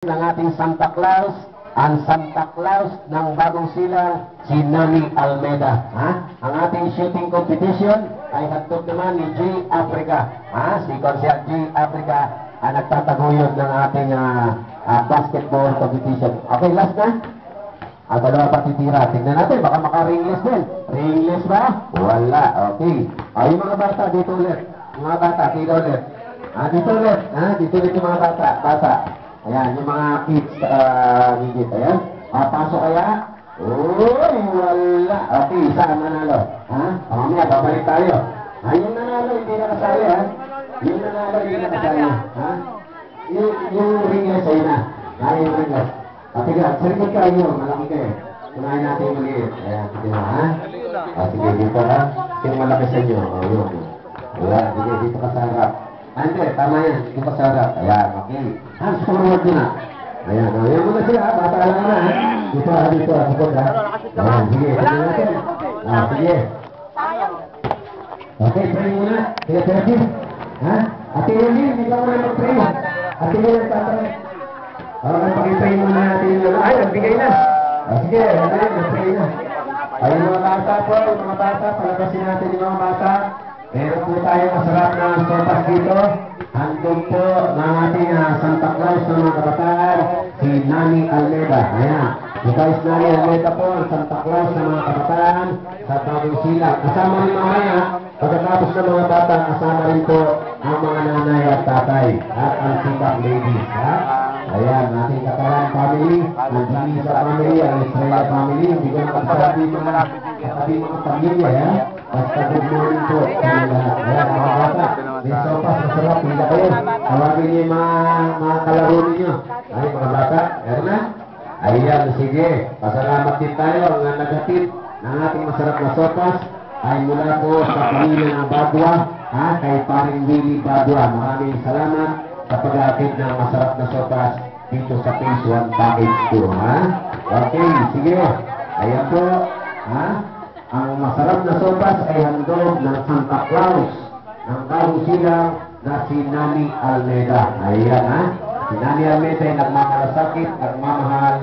ng ating Santa Claus, ang Santa Claus ng Bagong Silang, si Nani Almeida. Ang ating shooting competition ay hatod naman ni G. Africa. Si Consial G. Africa ang nagtataguyod ng ating basketball competition. Okay, last na. Ang dalawa pa titira. Tingnan natin, baka maka-ringless din. Ringless ba? Wala. Okay. Yung mga bata, dito ulit. Mga bata, dito ulit. Dito ulit. Dito ulit yung mga bata. Ayan, yung mga kids, higit. Ayan. Pasok kaya? Uy, wala. Okay, saan nanalo? Mamaya, babalik tayo. Yung nanalo, hindi nakasali, Yung nanalo, hindi nakasali. Yung ringless, ayun na. Yung ringless. Okay, sarikot kayo, malaki kayo. Kunahin natin yung maliit. Ayan, sige na, sige, dito Yung malaki sa inyo. Yun. Ayan, sige, dito ka sa harap. Hindi, tama yan. Dito ka sa harap. Ayan, okay. Forward din Ayan, ayan muna sila, bata lang na, Dito, sakot, Ayan, sige, sige natin. Sige. Okay, pray muna. Sige, Sergio. Ate Yuli, hindi ka muna mag-pray. Ate Yuli, nagtatry. Pakipray muna natin yung ay, nagbigay na. Sige, nagpray na. Ayun mga bata po, mga bata, palabasin natin yung mga bata. Meron po tayo masarap na sopas dito. Handog po ng ating Santa Claus ng mga kabataan, si Nani Almeida. Ayan, ito is Nani Almeida po, ang Santa Claus ng mga kabataan sa Bagong Silang. Kasama rin mamaya, pagkatapos ng mga bata, kasama rin po ang mga nanay at tatay at ang simbang ladies. Ayan, ating Katalan family, ang Janisa family, ang Estrella family, hindi ko nakasabi mga pamilya, basta good morning po. Ayan, mga bata, may sopas, masarap, hindi kayo. Tawagin niyo yung mga kalaro ninyo. Ay, mga bata, meron na? Ayan, sige, pasalamat din tayo. Ang nagatid ng ating masarap na sopas ay mula po sa pamilya ng Badwa, kay paring Willie Badwa. Maraming salamat sa pag-aakit ng masarap na sopas dito sa Phase 1 Package 2, Okay, sige. Ayan po, ang masarap na sopas ay handog ng Santa Claus ng Bagong Silang na si Nani Almeida. Ayan, si Nani Almeida ay nagmamalasakit, nagmamahal